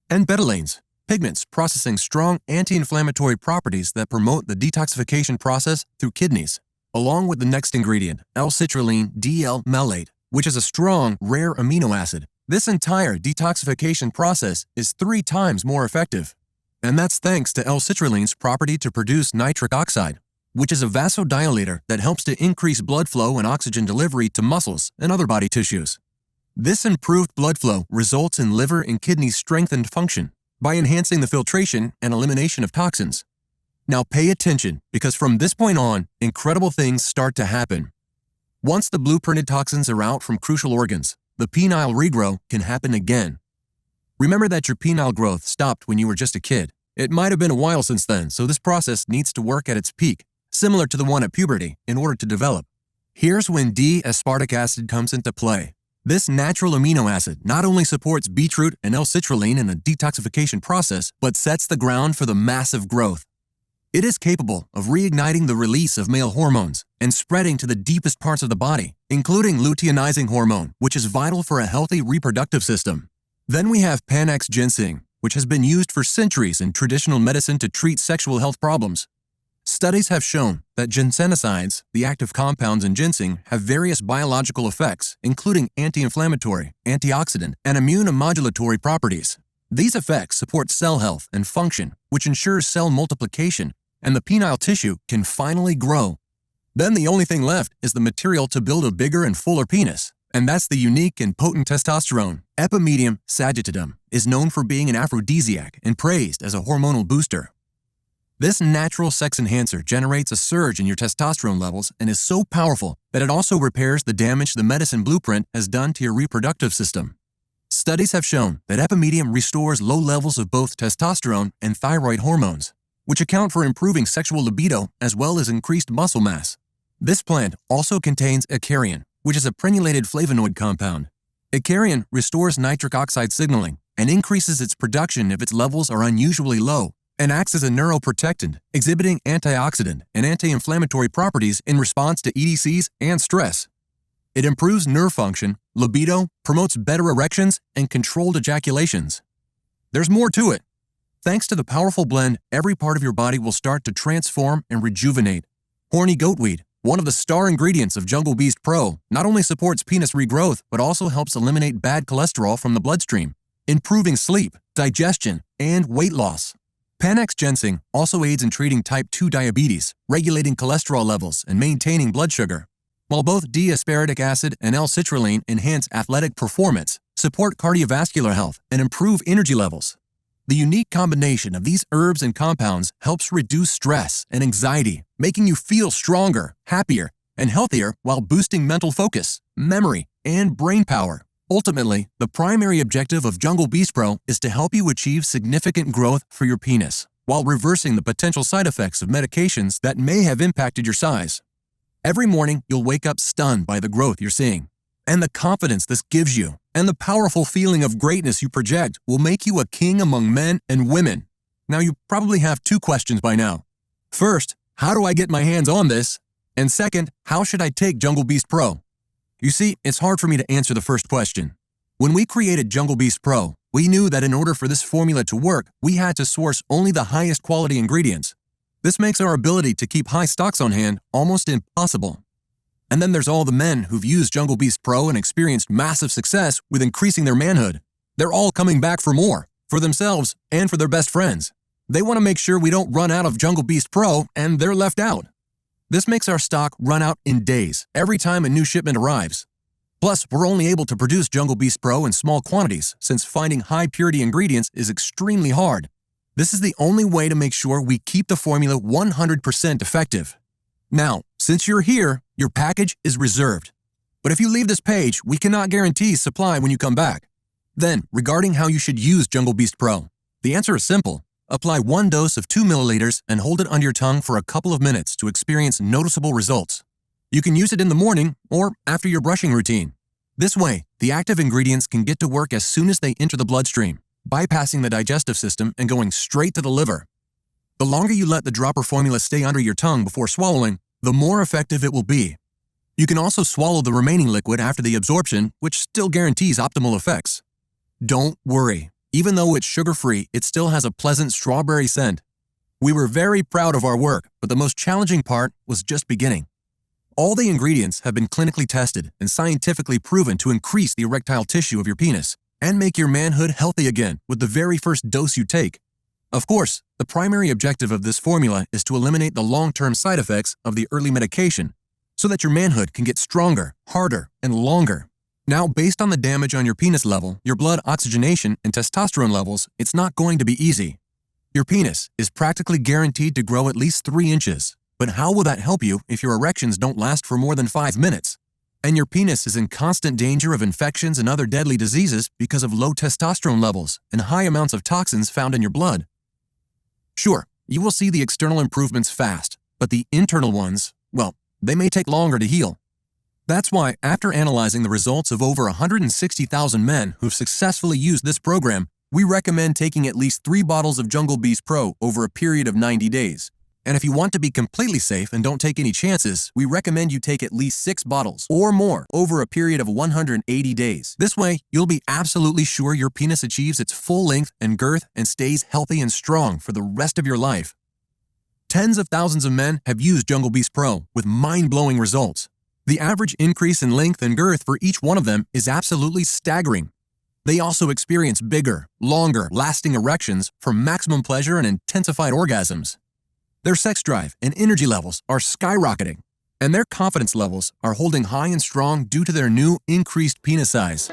and betalains, pigments processing strong anti-inflammatory properties that promote the detoxification process through kidneys, along with the next ingredient, L-citrulline DL-malate, which is a strong, rare amino acid. This entire detoxification process is 3 times more effective. And that's thanks to L-citrulline's property to produce nitric oxide, which is a vasodilator that helps to increase blood flow and oxygen delivery to muscles and other body tissues. This improved blood flow results in liver and kidney strengthened function by enhancing the filtration and elimination of toxins. Now pay attention, because from this point on, incredible things start to happen. Once the blueprinted toxins are out from crucial organs, the penile regrow can happen again. Remember that your penile growth stopped when you were just a kid. It might have been a while since then, so this process needs to work at its peak, similar to the one at puberty, in order to develop. Here's when D-aspartic acid comes into play. This natural amino acid not only supports beetroot and L-citrulline in the detoxification process, but sets the ground for the massive growth. It is capable of reigniting the release of male hormones and spreading to the deepest parts of the body, including luteinizing hormone, which is vital for a healthy reproductive system. Then we have Panax ginseng, which has been used for centuries in traditional medicine to treat sexual health problems. Studies have shown that ginsenosides, the active compounds in ginseng, have various biological effects, including anti-inflammatory, antioxidant, and immunomodulatory properties. These effects support cell health and function, which ensures cell multiplication, and the penile tissue can finally grow. Then the only thing left is the material to build a bigger and fuller penis, and that's the unique and potent testosterone. Epimedium sagittatum is known for being an aphrodisiac and praised as a hormonal booster. This natural sex enhancer generates a surge in your testosterone levels and is so powerful that it also repairs the damage the medicine blueprint has done to your reproductive system. Studies have shown that Epimedium restores low levels of both testosterone and thyroid hormones, which account for improving sexual libido as well as increased muscle mass. This plant also contains Icariin, which is a prenulated flavonoid compound. Icariin restores nitric oxide signaling and increases its production if its levels are unusually low, and acts as a neuroprotectant, exhibiting antioxidant and anti-inflammatory properties in response to EDCs and stress. It improves nerve function, libido, promotes better erections, and controlled ejaculations. There's more to it. Thanks to the powerful blend, every part of your body will start to transform and rejuvenate. Horny goatweed, one of the star ingredients of Jungle Beast Pro, not only supports penis regrowth, but also helps eliminate bad cholesterol from the bloodstream, improving sleep, digestion, and weight loss. Panax ginseng also aids in treating type 2 diabetes, regulating cholesterol levels, and maintaining blood sugar. While both D-aspartic acid and L-citrulline enhance athletic performance, support cardiovascular health, and improve energy levels. The unique combination of these herbs and compounds helps reduce stress and anxiety, making you feel stronger, happier, and healthier while boosting mental focus, memory, and brain power. Ultimately, the primary objective of Jungle Beast Pro is to help you achieve significant growth for your penis, while reversing the potential side effects of medications that may have impacted your size. Every morning, you'll wake up stunned by the growth you're seeing. And the confidence this gives you, and the powerful feeling of greatness you project will make you a king among men and women. Now, you probably have two questions by now. First, how do I get my hands on this? And second, how should I take Jungle Beast Pro? You see, it's hard for me to answer the first question. When we created Jungle Beast Pro, we knew that in order for this formula to work, we had to source only the highest quality ingredients. This makes our ability to keep high stocks on hand almost impossible. And then there's all the men who've used Jungle Beast Pro and experienced massive success with increasing their manhood. They're all coming back for more, for themselves and for their best friends. They want to make sure we don't run out of Jungle Beast Pro and they're left out. This makes our stock run out in days every time a new shipment arrives. Plus, we're only able to produce Jungle Beast Pro in small quantities since finding high-purity ingredients is extremely hard. This is the only way to make sure we keep the formula 100% effective. Now, since you're here, your package is reserved. But if you leave this page, we cannot guarantee supply when you come back. Then, regarding how you should use Jungle Beast Pro, the answer is simple. Apply 1 dose of 2 milliliters and hold it under your tongue for a couple of minutes to experience noticeable results. You can use it in the morning or after your brushing routine. This way, the active ingredients can get to work as soon as they enter the bloodstream, bypassing the digestive system and going straight to the liver. The longer you let the dropper formula stay under your tongue before swallowing, the more effective it will be. You can also swallow the remaining liquid after the absorption, which still guarantees optimal effects. Don't worry. Even though it's sugar-free, it still has a pleasant strawberry scent. We were very proud of our work, but the most challenging part was just beginning. All the ingredients have been clinically tested and scientifically proven to increase the erectile tissue of your penis and make your manhood healthy again with the very first dose you take. Of course, the primary objective of this formula is to eliminate the long-term side effects of the early medication so that your manhood can get stronger, harder, and longer. Now, based on the damage on your penis level, your blood oxygenation, and testosterone levels, it's not going to be easy. Your penis is practically guaranteed to grow at least 3 inches. But how will that help you if your erections don't last for more than 5 minutes? And your penis is in constant danger of infections and other deadly diseases because of low testosterone levels and high amounts of toxins found in your blood. Sure, you will see the external improvements fast, but the internal ones, well, they may take longer to heal. That's why, after analyzing the results of over 160,000 men who've successfully used this program, we recommend taking at least 3 bottles of Jungle Beast Pro over a period of 90 days. And if you want to be completely safe and don't take any chances, we recommend you take at least 6 bottles or more over a period of 180 days. This way, you'll be absolutely sure your penis achieves its full length and girth and stays healthy and strong for the rest of your life. Tens of thousands of men have used Jungle Beast Pro with mind-blowing results. The average increase in length and girth for each one of them is absolutely staggering. They also experience bigger, longer, lasting erections for maximum pleasure and intensified orgasms. Their sex drive and energy levels are skyrocketing, and their confidence levels are holding high and strong due to their new increased penis size.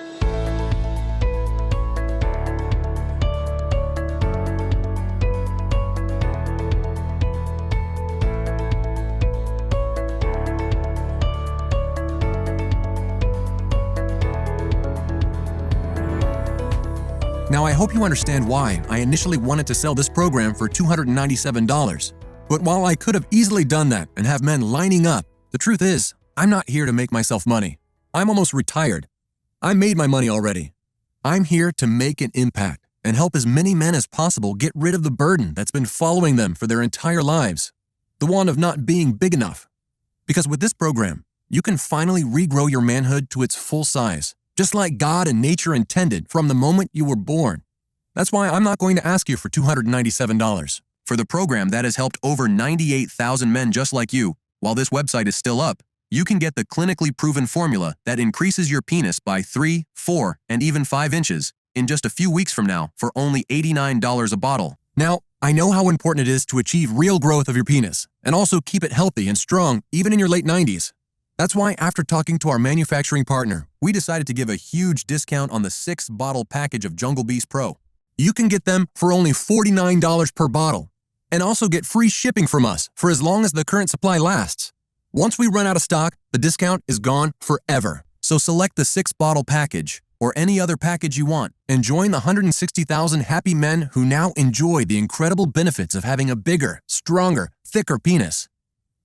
Now, I hope you understand why I initially wanted to sell this program for $297. But while I could have easily done that and have men lining up, the truth is, I'm not here to make myself money. I'm almost retired. I made my money already. I'm here to make an impact and help as many men as possible get rid of the burden that's been following them for their entire lives, the one of not being big enough. Because with this program, you can finally regrow your manhood to its full size, just like God and nature intended from the moment you were born. That's why I'm not going to ask you for $297. For the program that has helped over 98,000 men just like you, while this website is still up, you can get the clinically proven formula that increases your penis by 3, 4, and even 5 inches in just a few weeks from now for only $89 a bottle. Now, I know how important it is to achieve real growth of your penis and also keep it healthy and strong even in your late 90s. That's why after talking to our manufacturing partner, we decided to give a huge discount on the 6-bottle package of Jungle Beast Pro. You can get them for only $49 per bottle and also get free shipping from us for as long as the current supply lasts. Once we run out of stock, the discount is gone forever. So select the 6-bottle package or any other package you want and join the 160,000 happy men who now enjoy the incredible benefits of having a bigger, stronger, thicker penis.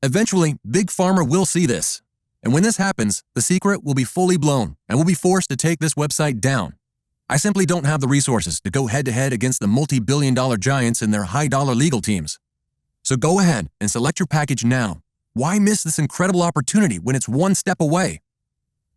Eventually, Big Pharma will see this. And when this happens, the secret will be fully blown and we'll be forced to take this website down. I simply don't have the resources to go head-to-head against the multi-billion-dollar giants and their high-dollar legal teams. So go ahead and select your package now. Why miss this incredible opportunity when it's one step away?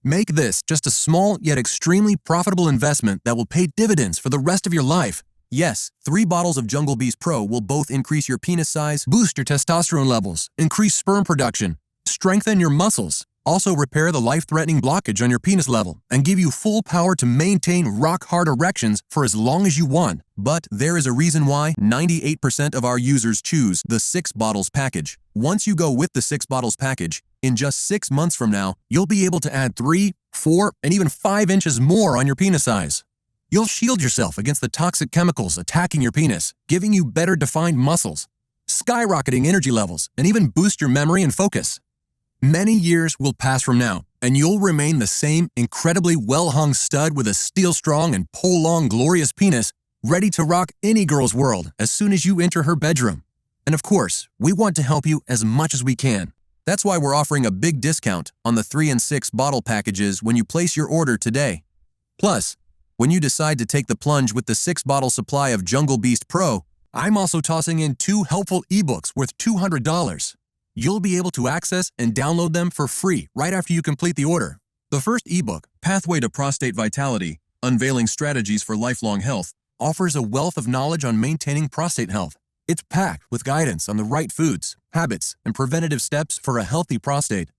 Make this just a small yet extremely profitable investment that will pay dividends for the rest of your life. Yes, 3 bottles of Jungle Beast Pro will both increase your penis size, boost your testosterone levels, increase sperm production, strengthen your muscles, also repair the life-threatening blockage on your penis level, and give you full power to maintain rock-hard erections for as long as you want. But there is a reason why 98% of our users choose the 6 bottles package. Once you go with the 6 bottles package, in just 6 months from now, you'll be able to add 3, 4, and even 5 inches more on your penis size. You'll shield yourself against the toxic chemicals attacking your penis, giving you better defined muscles, skyrocketing energy levels, and even boost your memory and focus. Many years will pass from now, and you'll remain the same incredibly well-hung stud with a steel-strong and pole-long glorious penis, ready to rock any girl's world as soon as you enter her bedroom. And of course, we want to help you as much as we can. That's why we're offering a big discount on the 3 and 6 bottle packages when you place your order today. Plus, when you decide to take the plunge with the 6-bottle supply of Jungle Beast Pro, I'm also tossing in 2 helpful ebooks worth $200. You'll be able to access and download them for free right after you complete the order. The first ebook, Pathway to Prostate Vitality, Unveiling Strategies for Lifelong Health, offers a wealth of knowledge on maintaining prostate health. It's packed with guidance on the right foods, habits, and preventative steps for a healthy prostate.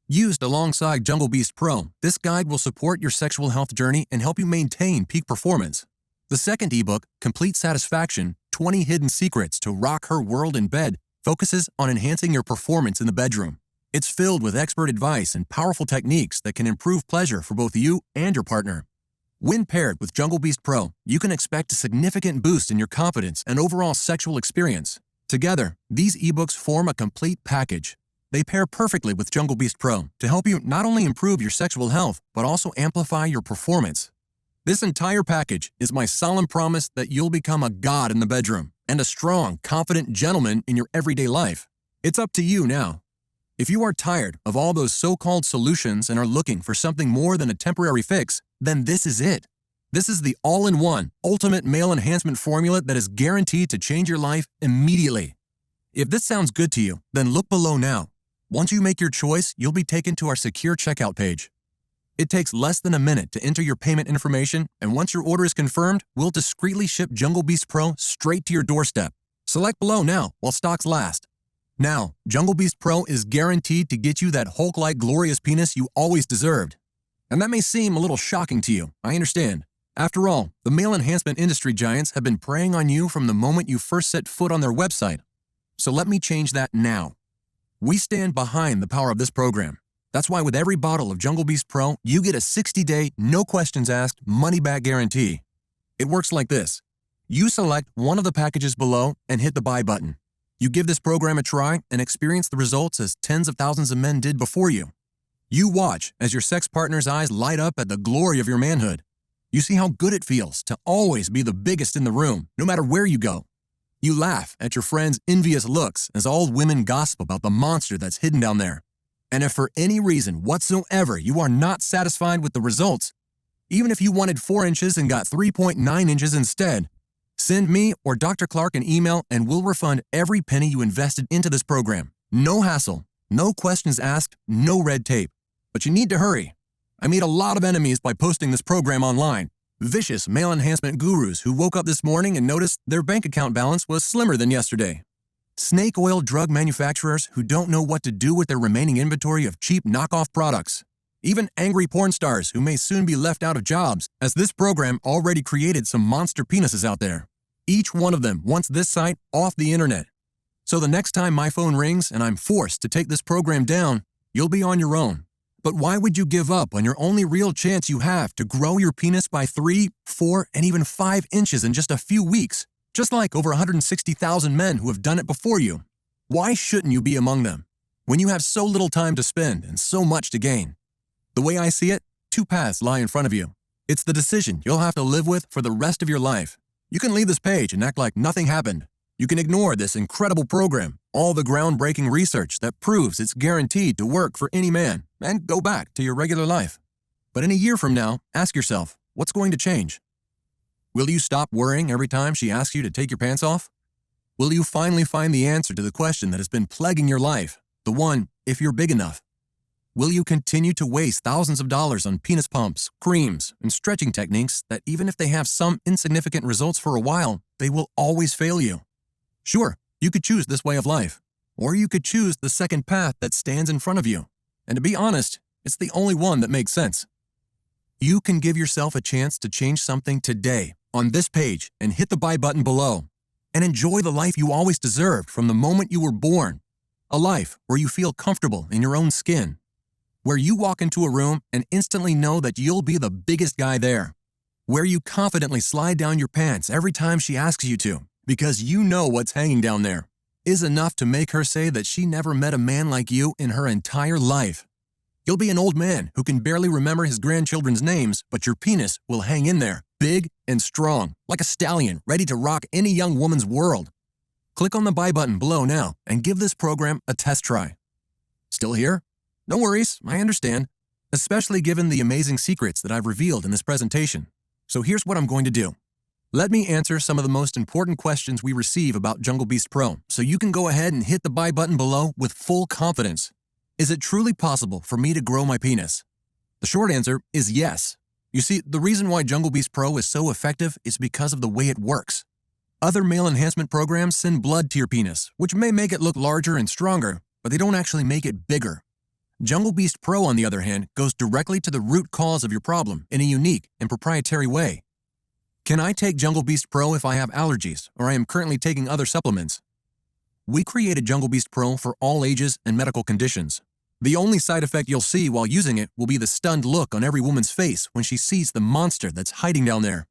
Used alongside Jungle Beast Pro, this guide will support your sexual health journey and help you maintain peak performance. The second ebook, Complete Satisfaction, 20 Hidden Secrets to Rock Her World in Bed, focuses on enhancing your performance in the bedroom. It's filled with expert advice and powerful techniques that can improve pleasure for both you and your partner. When paired with Jungle Beast Pro, you can expect a significant boost in your confidence and overall sexual experience. Together, these ebooks form a complete package. They pair perfectly with Jungle Beast Pro to help you not only improve your sexual health, but also amplify your performance. This entire package is my solemn promise that you'll become a god in the bedroom and a strong, confident gentleman in your everyday life. It's up to you now. If you are tired of all those so-called solutions and are looking for something more than a temporary fix, then this is it. This is the all-in-one, ultimate male enhancement formula that is guaranteed to change your life immediately. If this sounds good to you, then look below now. Once you make your choice, you'll be taken to our secure checkout page. It takes less than a minute to enter your payment information, and once your order is confirmed, we'll discreetly ship Jungle Beast Pro straight to your doorstep. Select below now while stocks last. Now, Jungle Beast Pro is guaranteed to get you that Hulk-like glorious penis you always deserved. And that may seem a little shocking to you, I understand. After all, the male enhancement industry giants have been preying on you from the moment you first set foot on their website. So let me change that now. We stand behind the power of this program. That's why with every bottle of Jungle Beast Pro, you get a 60-day, no questions asked, money-back guarantee. It works like this. You select one of the packages below and hit the buy button. You give this program a try and experience the results as tens of thousands of men did before you. You watch as your sex partner's eyes light up at the glory of your manhood. You see how good it feels to always be the biggest in the room, no matter where you go. You laugh at your friends' envious looks as all women gossip about the monster that's hidden down there. And if for any reason whatsoever you are not satisfied with the results, even if you wanted 4 inches and got 3.9 inches instead, send me or Dr. Clark an email and we'll refund every penny you invested into this program. No hassle, no questions asked, no red tape. But you need to hurry. I made a lot of enemies by posting this program online. Vicious male enhancement gurus who woke up this morning and noticed their bank account balance was slimmer than yesterday. Snake oil drug manufacturers who don't know what to do with their remaining inventory of cheap knockoff products. Even angry porn stars who may soon be left out of jobs, as this program already created some monster penises out there. Each one of them wants this site off the internet. So the next time my phone rings and I'm forced to take this program down, you'll be on your own. But why would you give up on your only real chance you have to grow your penis by 3, 4, and even 5 inches in just a few weeks? Just like over 160,000 men who have done it before you. Why shouldn't you be among them when you have so little time to spend and so much to gain? The way I see it, 2 paths lie in front of you. It's the decision you'll have to live with for the rest of your life. You can leave this page and act like nothing happened. You can ignore this incredible program, all the groundbreaking research that proves it's guaranteed to work for any man, and go back to your regular life. But in a year from now, ask yourself, what's going to change? Will you stop worrying every time she asks you to take your pants off? Will you finally find the answer to the question that has been plaguing your life, the one, if you're big enough? Will you continue to waste thousands of dollars on penis pumps, creams, and stretching techniques that even if they have some insignificant results for a while, they will always fail you? Sure, you could choose this way of life, or you could choose the second path that stands in front of you. And to be honest, it's the only one that makes sense. You can give yourself a chance to change something today on this page and hit the buy button below and enjoy the life you always deserved from the moment you were born. A life where you feel comfortable in your own skin, where you walk into a room and instantly know that you'll be the biggest guy there, where you confidently slide down your pants every time she asks you to because you know what's hanging down there is enough to make her say that she never met a man like you in her entire life. You'll be an old man who can barely remember his grandchildren's names, but your penis will hang in there, big and strong, like a stallion ready to rock any young woman's world. Click on the buy button below now and give this program a test try. Still here? No worries, I understand, especially given the amazing secrets that I've revealed in this presentation. So here's what I'm going to do. Let me answer some of the most important questions we receive about Jungle Beast Pro, so you can go ahead and hit the buy button below with full confidence. Is it truly possible for me to grow my penis? The short answer is yes. You see, the reason why Jungle Beast Pro is so effective is because of the way it works. Other male enhancement programs send blood to your penis, which may make it look larger and stronger, but they don't actually make it bigger. Jungle Beast Pro, on the other hand, goes directly to the root cause of your problem in a unique and proprietary way. Can I take Jungle Beast Pro if I have allergies or I am currently taking other supplements? We created Jungle Beast Pro for all ages and medical conditions. The only side effect you'll see while using it will be the stunned look on every woman's face when she sees the monster that's hiding down there.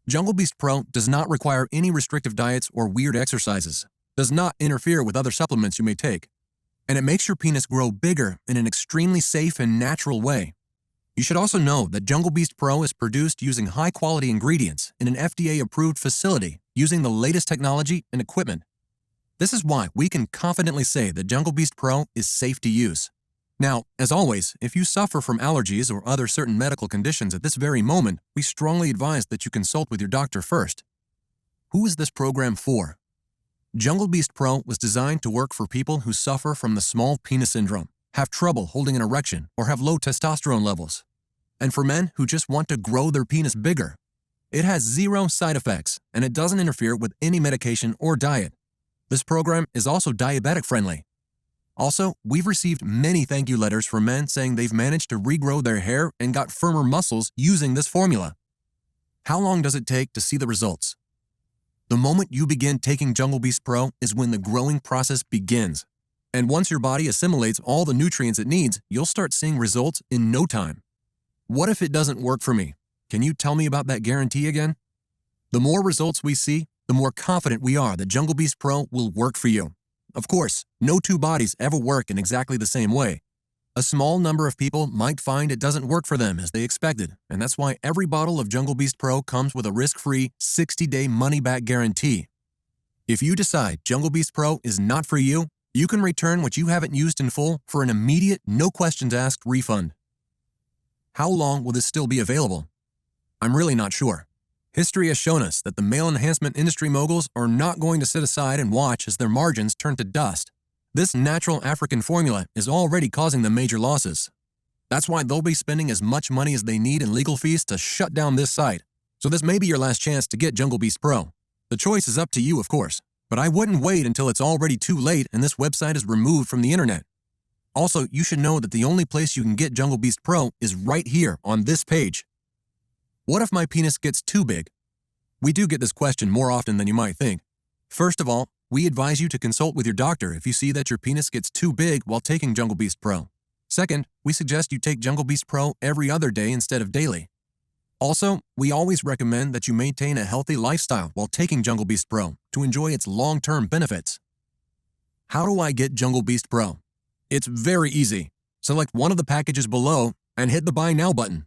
Jungle Beast Pro does not require any restrictive diets or weird exercises, does not interfere with other supplements you may take, and it makes your penis grow bigger in an extremely safe and natural way. You should also know that Jungle Beast Pro is produced using high-quality ingredients in an FDA-approved facility using the latest technology and equipment. This is why we can confidently say that Jungle Beast Pro is safe to use. Now, as always, if you suffer from allergies or other certain medical conditions at this very moment, we strongly advise that you consult with your doctor first. Who is this program for? Jungle Beast Pro was designed to work for people who suffer from the small penis syndrome, have trouble holding an erection, or have low testosterone levels. And for men who just want to grow their penis bigger. It has 0 side effects, and it doesn't interfere with any medication or diet. This program is also diabetic friendly. Also, we've received many thank you letters from men saying they've managed to regrow their hair and got firmer muscles using this formula. How long does it take to see the results? The moment you begin taking Jungle Beast Pro is when the growing process begins. And once your body assimilates all the nutrients it needs, you'll start seeing results in no time. What if it doesn't work for me? Can you tell me about that guarantee again? The more results we see, the more confident we are that Jungle Beast Pro will work for you. Of course, no two bodies ever work in exactly the same way. A small number of people might find it doesn't work for them as they expected, and that's why every bottle of Jungle Beast Pro comes with a risk-free 60-day money-back guarantee. If you decide Jungle Beast Pro is not for you, you can return what you haven't used in full for an immediate, no-questions-asked refund. How long will this still be available? I'm really not sure. History has shown us that the male enhancement industry moguls are not going to sit aside and watch as their margins turn to dust. This natural African formula is already causing them major losses. That's why they'll be spending as much money as they need in legal fees to shut down this site. So this may be your last chance to get Jungle Beast Pro. The choice is up to you, of course, but I wouldn't wait until it's already too late and this website is removed from the internet. Also, you should know that the only place you can get Jungle Beast Pro is right here on this page. What if my penis gets too big? We do get this question more often than you might think. First of all, we advise you to consult with your doctor if you see that your penis gets too big while taking Jungle Beast Pro. Second, we suggest you take Jungle Beast Pro every other day instead of daily. Also, we always recommend that you maintain a healthy lifestyle while taking Jungle Beast Pro to enjoy its long-term benefits. How do I get Jungle Beast Pro? It's very easy. Select one of the packages below and hit the Buy Now button.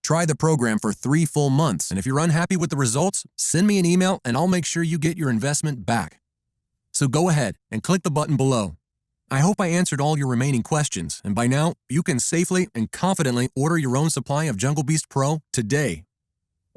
Try the program for 3 full months, and if you're unhappy with the results, send me an email and I'll make sure you get your investment back. So go ahead and click the button below. I hope I answered all your remaining questions, and by now, you can safely and confidently order your own supply of Jungle Beast Pro today.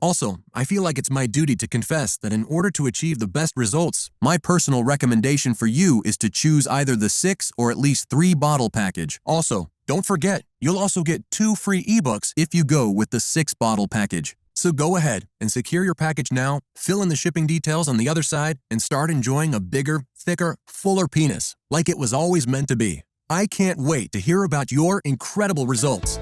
Also, I feel like it's my duty to confess that in order to achieve the best results, my personal recommendation for you is to choose either the 6 or at least 3 bottle package. Also, don't forget, you'll also get 2 free ebooks if you go with the 6 bottle package. So go ahead and secure your package now, fill in the shipping details on the other side, and start enjoying a bigger, thicker, fuller penis, like it was always meant to be. I can't wait to hear about your incredible results.